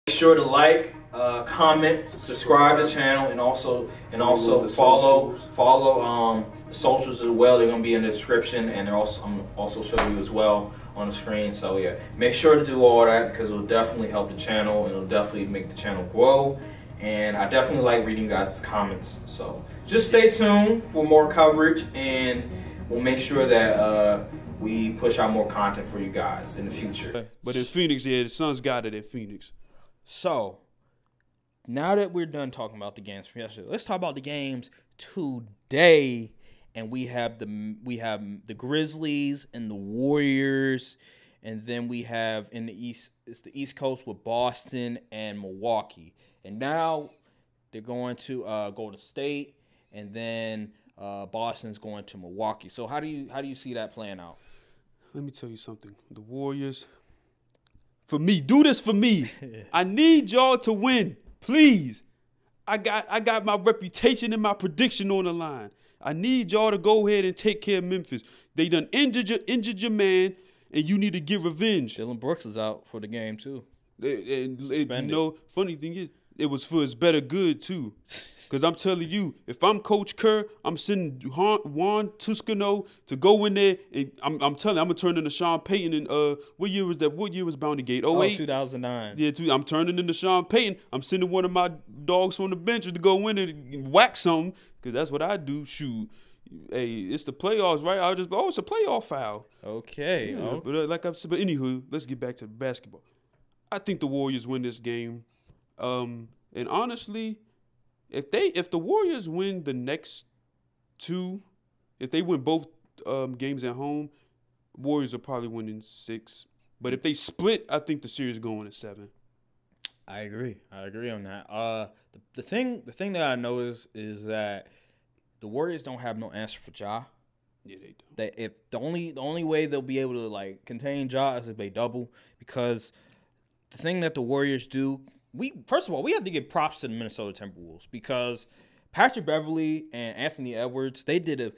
sure to like, comment, subscribe to the channel, and also follow the socials as well. They're gonna be in the description, and I'm also showing you as well on the screen. So yeah, make sure to do all that because it'll definitely help the channel and it'll definitely make the channel grow. And I definitely like reading you guys' comments. So just stay tuned for more coverage, and we'll make sure that we push out more content for you guys in the future. But in Phoenix, yeah, the Suns got it at Phoenix. So now that we're done talking about the games from yesterday, let's talk about the games today. And we have the Grizzlies and the Warriors, and then we have in the East, it's the East Coast with Boston and Milwaukee. And now they're going to Golden State, and then Boston's going to Milwaukee. So how do you see that playing out? Let me tell you something. The Warriors, for me, do this for me. I need y'all to win, please. I got my reputation and my prediction on the line. I need y'all to go ahead and take care of Memphis. They done injured your man, and you need to get revenge. Dylan Brooks is out for the game too. You know, funny thing is, it was for his better good too. Because I'm telling you, if I'm Coach Kerr, I'm sending Juan Toscano to go in there, and I'm telling you, I'm going to turn into Sean Payton. And what year was that? What year was Bounty Gate? 08? Oh, 2009. Yeah, I'm turning into Sean Payton. I'm sending one of my dogs from the bench to go in and whack something, because that's what I do. Shoot. Hey, it's the playoffs, right? I'll just go, it's a playoff foul. Okay. Yeah, but like I said, but anywho, let's get back to the basketball. I think the Warriors win this game. And honestly, if the Warriors win the next two, if they win both games at home, Warriors are probably winning 6. But if they split, I think the series is going to 7. I agree on that. The thing that I noticed is that the Warriors don't have no answer for Ja. Yeah, they don't. The only way they'll be able to like contain Ja is if they double, because the thing that the Warriors do, first of all, we have to give props to the Minnesota Timberwolves, because Patrick Beverley and Anthony Edwards, they did a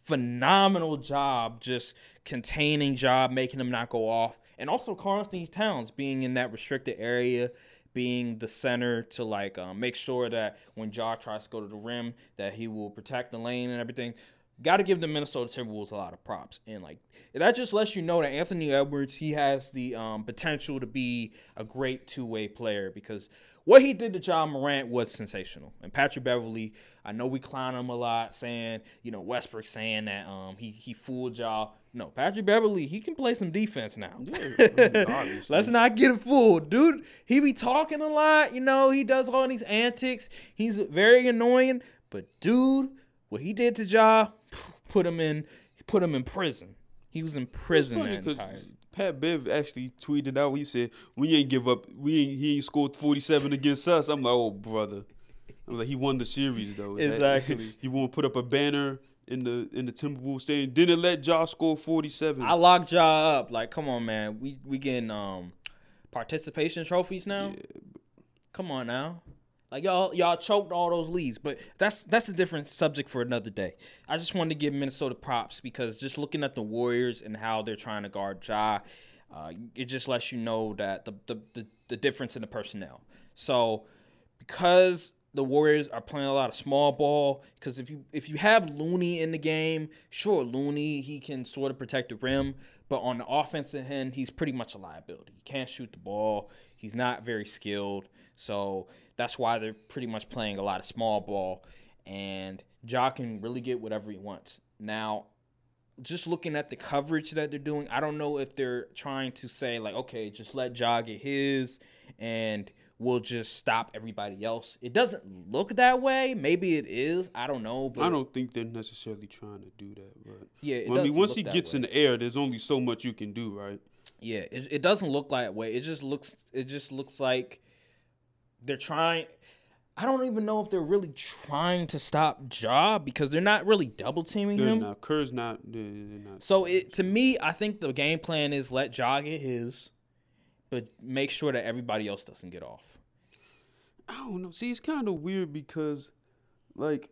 phenomenal job just containing Ja, making him not go off, and also Karl-Anthony Towns being in that restricted area, being the center to like make sure that when Ja tries to go to the rim, that he will protect the lane and everything. Got to give the Minnesota Timberwolves a lot of props. And like that just lets you know that Anthony Edwards, he has the potential to be a great two-way player, because what he did to Ja Morant was sensational. And Patrick Beverley, I know we clown him a lot, saying, you know, Westbrook saying that he fooled Ja. No, Patrick Beverley, he can play some defense now. Yeah, let's not get him fooled. Dude, he be talking a lot. You know, he does all these antics. He's very annoying. But, dude, what he did to Ja, put him in prison. He was in prison that entire. Pat Bev actually tweeted out. He said, "We ain't give up. He ain't scored 47 against us." I'm like, "Oh, brother." I'm like, he won the series though. Exactly. You want to put up a banner in the Timberwolves stadium? Didn't let Ja score 47. I locked Ja up. Like, come on, man. We getting participation trophies now. Yeah. Come on now. Like y'all choked all those leads, but that's a different subject for another day. I just wanted to give Minnesota props, because just looking at the Warriors and how they're trying to guard Ja, it just lets you know that the difference in the personnel. So because the Warriors are playing a lot of small ball, because if you have Looney in the game, sure, Looney, he can sort of protect the rim, but on the offensive end, he's pretty much a liability. He can't shoot the ball. He's not very skilled. So that's why they're pretty much playing a lot of small ball, and Ja can really get whatever he wants. Now, just looking at the coverage that they're doing, I don't know if they're trying to say, like, okay, just let Ja get his, and we'll just stop everybody else. It doesn't look that way. Maybe it is. I don't know. But I don't think they're necessarily trying to do that. But yeah, I mean, once he gets in the air, there's only so much you can do, right? Yeah, it doesn't look that way. It just looks like they're trying. I don't even know if they're really trying to stop Ja, because they're not really double teaming him. No, Kerr's not. They're not. So to me, I think the game plan is let Ja get his, but make sure that everybody else doesn't get off. I don't know. See, it's kind of weird because, like,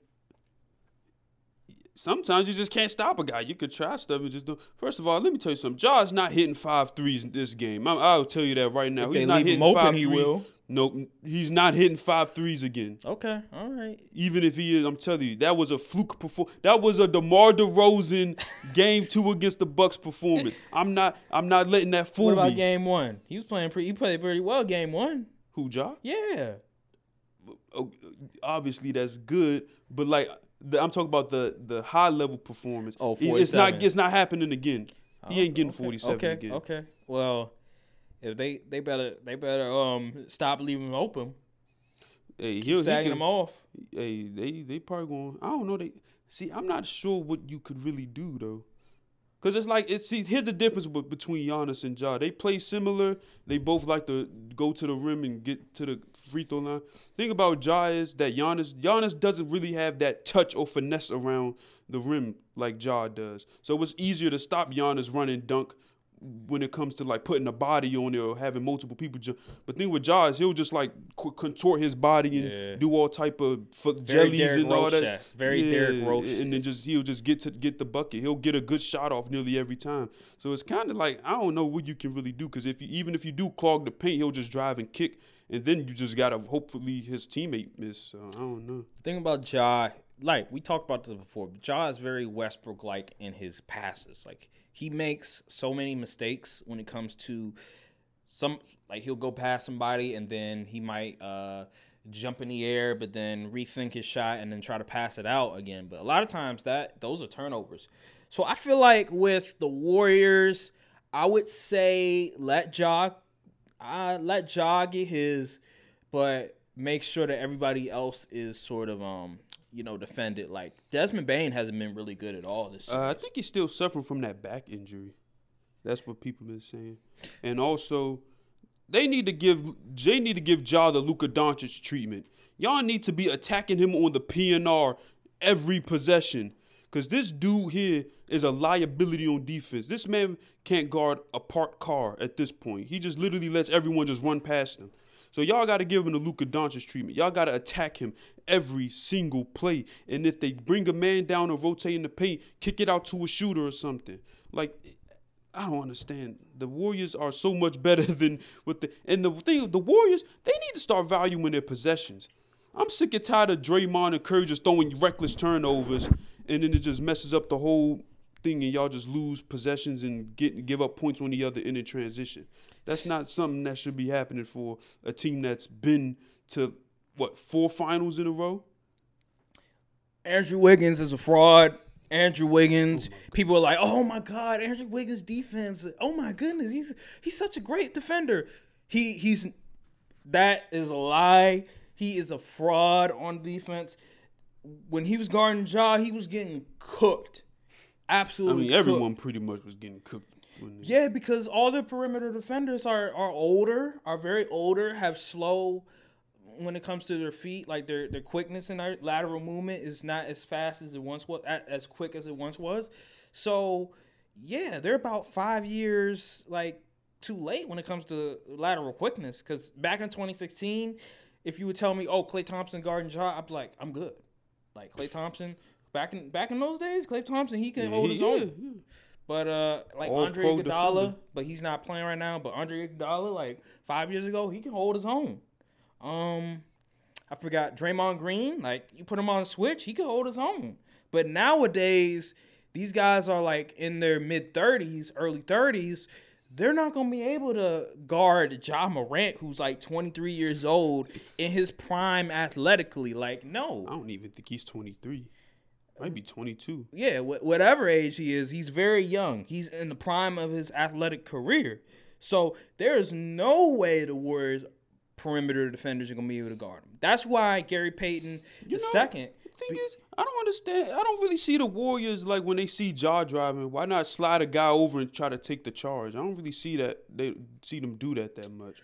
sometimes you just can't stop a guy. You could try stuff and just do. First of all, let me tell you something. Ja's not hitting 5 threes in this game. I'll tell you that right now. If He's not hitting 5 threes. He will. No, he's not hitting 5 threes again. Okay, all right. Even if he is, I'm telling you, that was a fluke performance. That was a DeMar DeRozan game 2 against the Bucks performance. I'm not letting that fool me. What about game 1? He played pretty well game 1. Who, Ja? Yeah. Obviously that's good, but like I'm talking about the high level performance. Oh, 47. It's not happening again. He ain't getting 47 again. Okay. Well, if they better stop leaving him open. Hey, Keep sagging him off. Hey, they probably going. I don't know. I'm not sure what you could really do though, because it's like here's the difference between Giannis and Ja. They play similar. They both like to go to the rim and get to the free throw line. Thing about Ja is that Giannis doesn't really have that touch or finesse around the rim like Ja does. So it's easier to stop Giannis running dunk when it comes to like putting a body on it or having multiple people jump. But thing with Ja is he'll just like contort his body and do all type of jellies and all that. Derrick Rose. And then he'll just get the bucket. He'll get a good shot off nearly every time. So it's kind of like I don't know what you can really do, because even if you do clog the paint, he'll just drive and kick, and then you just gotta hopefully his teammate miss. So I don't know. The thing about Ja, like we talked about this before, but Ja is very Westbrook-like in his passes. Like he makes so many mistakes when it comes to he'll go past somebody and then he might jump in the air, but then rethink his shot and then try to pass it out again. But a lot of times those are turnovers. So I feel like with the Warriors, I would say let Ja get his, but make sure that everybody else is sort of defended. Like Desmond Bane hasn't been really good at all this season. I think he's still suffering from that back injury. That's what people been saying. And also, they need to give Ja the Luka Doncic treatment. Y'all need to be attacking him on the PNR every possession, because this dude here is a liability on defense. This man can't guard a parked car at this point. He just literally lets everyone just run past him. So y'all got to give him the Luka Doncic treatment. Y'all got to attack him every single play. And if they bring a man down or rotate in the paint, kick it out to a shooter or something. Like, I don't understand. The Warriors are so much better than the Warriors, they need to start valuing their possessions. I'm sick and tired of Draymond and Curry just throwing reckless turnovers, and then it just messes up the whole thing, and y'all just lose possessions and give up points on the other end in transition. That's not something that should be happening for a team that's been to, 4 finals in a row? Andrew Wiggins is a fraud. Andrew Wiggins, people are like, oh, my God, Andrew Wiggins' defense. Oh, my goodness, he's such a great defender. That is a lie. He is a fraud on defense. When he was guarding Ja, he was getting cooked. Absolutely cooked. Everyone pretty much was getting cooked. Yeah, because all the perimeter defenders are older, are very older, have slow when it comes to their feet. Like their quickness in their lateral movement is not as fast as it once was, as quick as it once was. So yeah, they're about 5 years too late when it comes to lateral quickness. Because back in 2016, if you would tell me, Klay Thompson guarding Ja, I'd be like, I'm good. Like Klay Thompson, back in those days, Klay Thompson, he can hold his own. Yeah. But Andre Iguodala, but he's not playing right now. But Andre Iguodala, 5 years ago, he can hold his own. I forgot Draymond Green. You put him on a switch, he can hold his own. But nowadays, these guys are in their mid-30s, early 30s. They're not gonna be able to guard Ja Morant, who's 23 years old in his prime athletically. No, I don't even think he's 23. Might be 22. Yeah, whatever age he is, he's very young. He's in the prime of his athletic career. So there is no way the Warriors perimeter defenders are going to be able to guard him. That's why Gary Payton second. The thing is, I don't understand. I don't really see the Warriors, when they see Ja driving, why not slide a guy over and try to take the charge? I don't really see that. They see them do that much.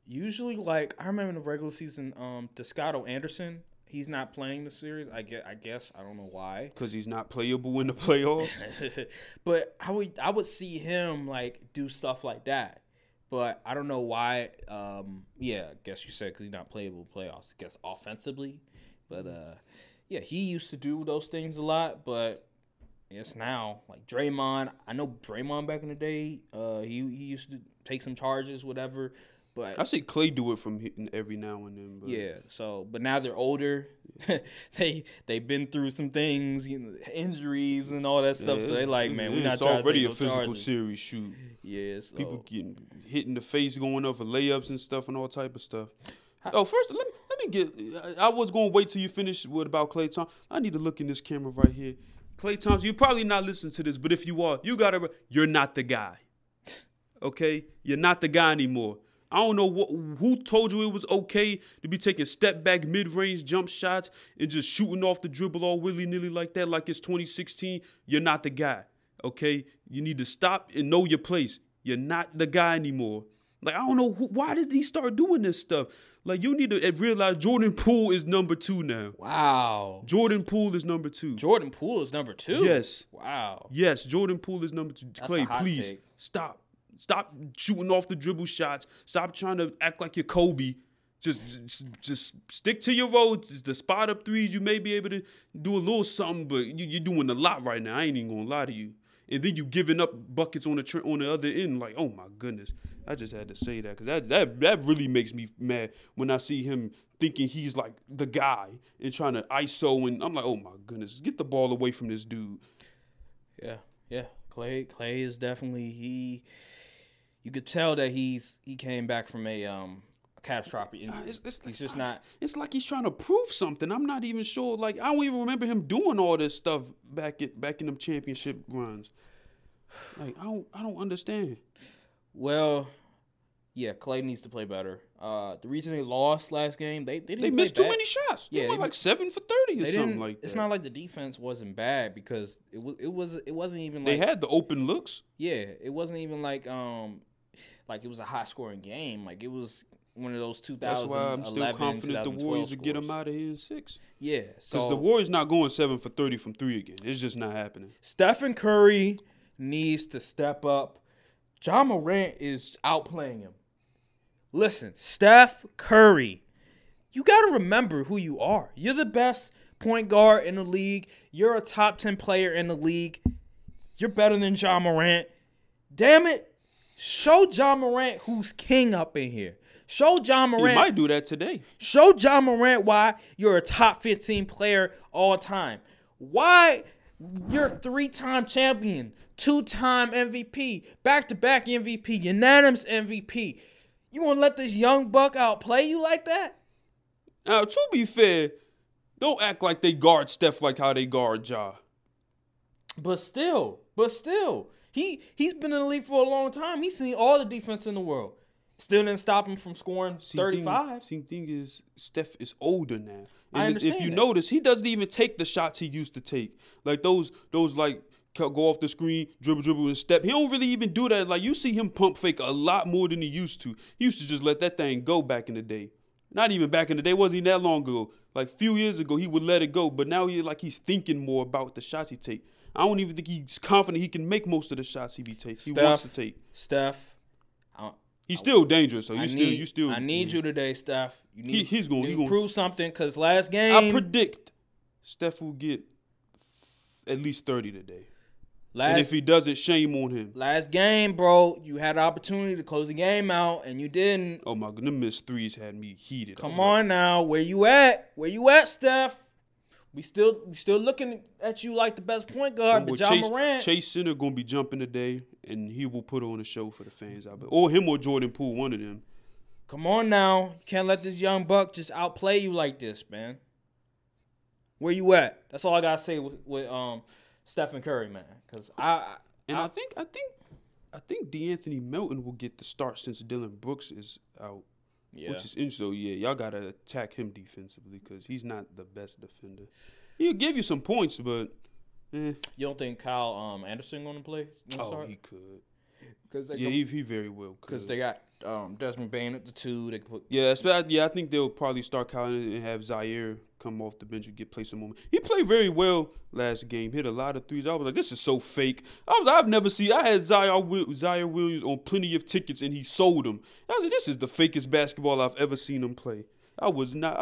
Usually, I remember in the regular season, Descato Anderson, he's not playing the series. I guess I don't know why. Because he's not playable in the playoffs. But I would see him do stuff like that. But I don't know why. Yeah, I guess you said because he's not playable in playoffs. I guess offensively. But yeah, he used to do those things a lot. But yes, now Draymond. I know Draymond back in the day. He used to take some charges, whatever. But I see Klay do it from hitting every now and then. But. Yeah. So, but now they're older. They've been through some things, injuries and all that stuff. So they like, man, we're not trying to take no It's already a physical charges. series shoot. Yeah. So. People getting hit in the face, going up for layups and stuff, and all type of stuff. First, let me get. I was gonna wait till you finish with about Klay Thompson. I need to look in this camera right here. Klay Thompson, you're probably not listening to this, but if you are, you're not the guy. Okay, you're not the guy anymore. I don't know who told you it was okay to be taking step back mid-range jump shots and just shooting off the dribble all willy-nilly like that, like it's 2016. You're not the guy, okay? You need to stop and know your place. You're not the guy anymore. Like, I don't know, why did he start doing this stuff? Like, you need to realize Jordan Poole is number 2 now. Wow. Jordan Poole is number 2. Jordan Poole is number 2? Yes. Wow. Yes, Jordan Poole is number 2. That's Klay, please, take. stop. Stop shooting off the dribble shots. Stop trying to act like you're Kobe. Just stick to your role. The spot up threes, you may be able to do a little something, but you're doing a lot right now. I ain't even gonna lie to you. And then you giving up buckets on the other end. Like, oh my goodness, I just had to say that because that really makes me mad when I see him thinking he's like the guy and trying to ISO, and I'm like, oh my goodness, get the ball away from this dude. Yeah. Klay is definitely You could tell that he came back from a catastrophic injury. He's just not. It's like he's trying to prove something. I'm not even sure. Like, I don't even remember him doing all this stuff back in them championship runs. Like, I don't understand. Well, yeah, Klay needs to play better. The reason they lost last game, they missed too many shots. Yeah, they were like 7 for 30 or something like that. It's not like the defense wasn't bad because it wasn't even they like had the open looks. Yeah, it wasn't even like it was a high scoring game. Like it was one of those 2011. That's why I'm still confident the Warriors will get them out of here in 6. Yeah, because the Warriors not going 7 for 30 from 3 again. It's just not happening. Stephen Curry needs to step up. Ja Morant is outplaying him. Listen, Steph Curry, you got to remember who you are. You're the best point guard in the league. You're a top 10 player in the league. You're better than Ja Morant. Damn it. Show Ja Morant who's king up in here. Show Ja Morant. He might do that today. Show Ja Morant why you're a top 15 player all time. Why you're a 3-time champion, 2-time MVP, back-to-back MVP, unanimous MVP. You want to let this young buck outplay you like that? Now, to be fair, don't act like they guard Steph like how they guard Ja. But still, he's been in the league for a long time. He's seen all the defense in the world. Still didn't stop him from scoring 35. The thing is, Steph is older now. And I understand if you that. notice, he doesn't even take the shots he used to take. Like those like go off the screen, dribble, and step. He don't really even do that. Like you see him pump fake a lot more than he used to. He used to just let that thing go back in the day. Not even back in the day, wasn't even that long ago. Like a few years ago, he would let it go. But now he's thinking more about the shots he take. I don't even think he's confident he can make most of the shots he wants to take. Steph, he's still dangerous. So I need you today, Steph. He's going to prove something because last game I predict Steph will get at least 30 today. And if he doesn't, shame on him. Last game, bro, you had the opportunity to close the game out, and you didn't. Oh, my God. Them missed threes had me heated. Come on now. Where you at? Where you at, Steph? We still looking at you like the best point guard, but Ja Morant. Chase Center going to be jumping today, and he will put on a show for the fans. Or him or Jordan Poole, one of them. Come on now. You can't let this young buck just outplay you like this, man. Where you at? That's all I got to say with Stephen Curry, man. Because I think DeAnthony Melton will get the start since Dylan Brooks is out. Yeah. Which is interesting. So, yeah, y'all got to attack him defensively because he's not the best defender. He'll give you some points, but You don't think Kyle Anderson going to play? Start? He could. Yeah, he very well could. Because they got Desmond Bane at the 2. They could put. I think they'll probably start Kyle and have Zaire come off the bench and play some moment. He played very well last game. Hit a lot of threes. I was like, this is so fake. I've never seen. I had Zaire Williams on plenty of tickets and he sold them. I was like, this is the fakest basketball I've ever seen him play.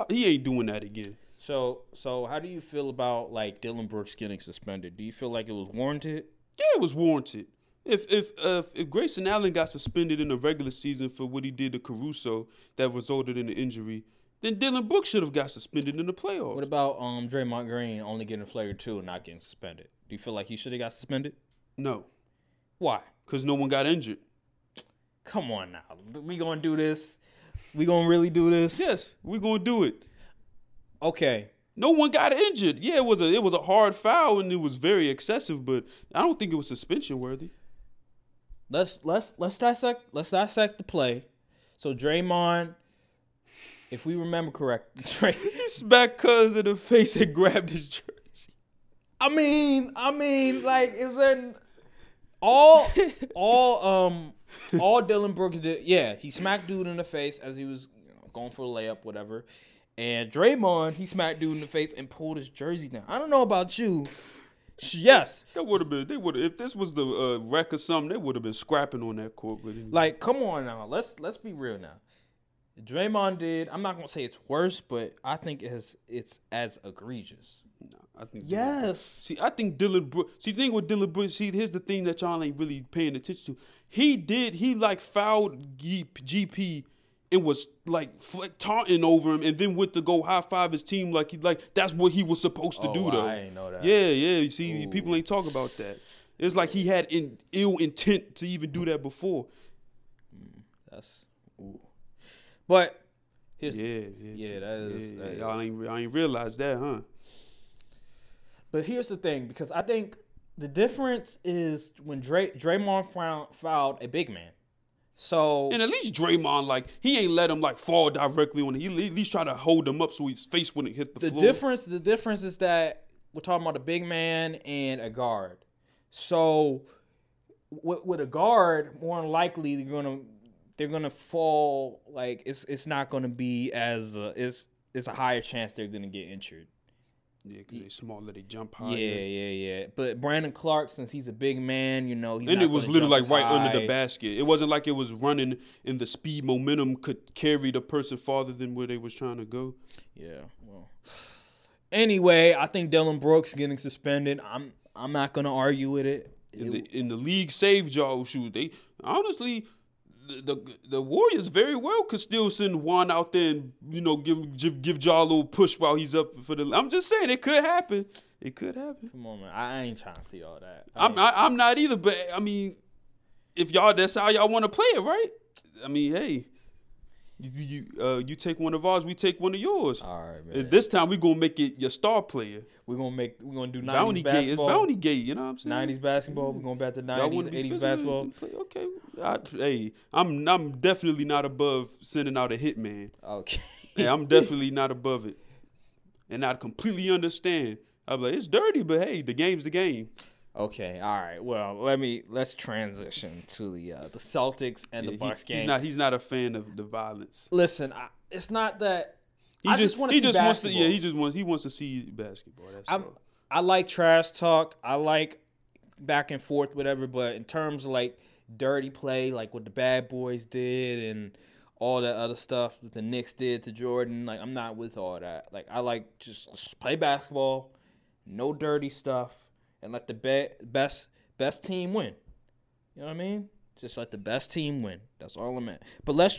He ain't doing that again. So how do you feel about like Dylan Brooks getting suspended? Do you feel like it was warranted? Yeah, it was warranted. If Grayson Allen got suspended in the regular season for what he did to Caruso that resulted in the injury, then Dylan Brooks should have got suspended in the playoffs. What about Draymond Green only getting a flagrant 2 and not getting suspended? Do you feel like he should have got suspended? No. Why? Because no one got injured. Come on now. We gonna do this? We gonna really do this? Yes, we gonna do it. Okay. No one got injured. Yeah, it was a hard foul and it was very excessive, but I don't think it was suspension worthy. Let's dissect the play. So Draymond, if we remember correctly, he smacked Cuz in the face and grabbed his jersey. I mean, like, is there all Dylan Brooks did? Yeah, he smacked dude in the face as he was going for a layup, whatever. And Draymond, he smacked dude in the face and pulled his jersey down. I don't know about you. Yes. That would have been, if this was the wreck or something, they would have been scrapping on that court. But like, come on now. Let's be real now. Draymond did, I'm not going to say it's worse, but I think it's as egregious. No, I think. Yes. I think Dylan Brooks. See, the thing with Dylan Brooks, here's the thing that y'all ain't really paying attention to. He fouled GP and was like taunting over him, and then went to go high five his team like that's what he was supposed to do though. I ain't know that. Yeah. You see, people ain't talk about that. It's like he had ill intent to even do that before. That's But that is y'all ain't realized that, huh? But here's the thing, because I think the difference is when Draymond fouled a big man. So and at least Draymond, like, he ain't let him like fall directly on it. He at least try to hold him up so his face wouldn't hit the floor. The difference is that we're talking about a big man and a guard. So with a guard, more than likely they're gonna fall. Like, it's not gonna be as it's a higher chance they're gonna get injured. Yeah, because they smaller, they jump higher. Yeah. But Brandon Clark, since he's a big man, he's and not it was literally like right high. under the basket. It wasn't like it was running and the speed momentum could carry the person farther than where they was trying to go. Yeah. Well. Anyway, I think Dylan Brooks getting suspended. I'm not gonna argue with it. In the league saved y'all. Shoot, they honestly. The Warriors very well could still send Juan out there and give Ja a little push while he's up for the. I'm just saying it could happen. It could happen. Come on, man. I ain't trying to see all that. I'm not either. But I mean, if that's how y'all want to play it, right? I mean, hey, you take one of ours, we take one of yours. All right, man. This time we gonna make it your star player. We're gonna do 90s Bounty basketball. Gate. It's Bounty Gate. You know what I'm saying? 90s basketball. We're going back to 90s, 80s basketball. Okay. I'm definitely not above sending out a hitman. Okay. Yeah, I'm definitely not above it. And I completely understand. I'm like, it's dirty, but hey, the game's the game. Okay, all right. Well, let's transition to the Celtics and the Bucks game. He's not a fan of the violence. Listen, it's not that. He just want to see basketball. He wants to see basketball. That's all. I like trash talk. I like back and forth, whatever. But in terms of like dirty play, like what the bad boys did and all that other stuff that the Knicks did to Jordan, like, I'm not with all that. Like, I like just play basketball, no dirty stuff, and let the best team win. You know what I mean? Just let the best team win. That's all I'm at. But let's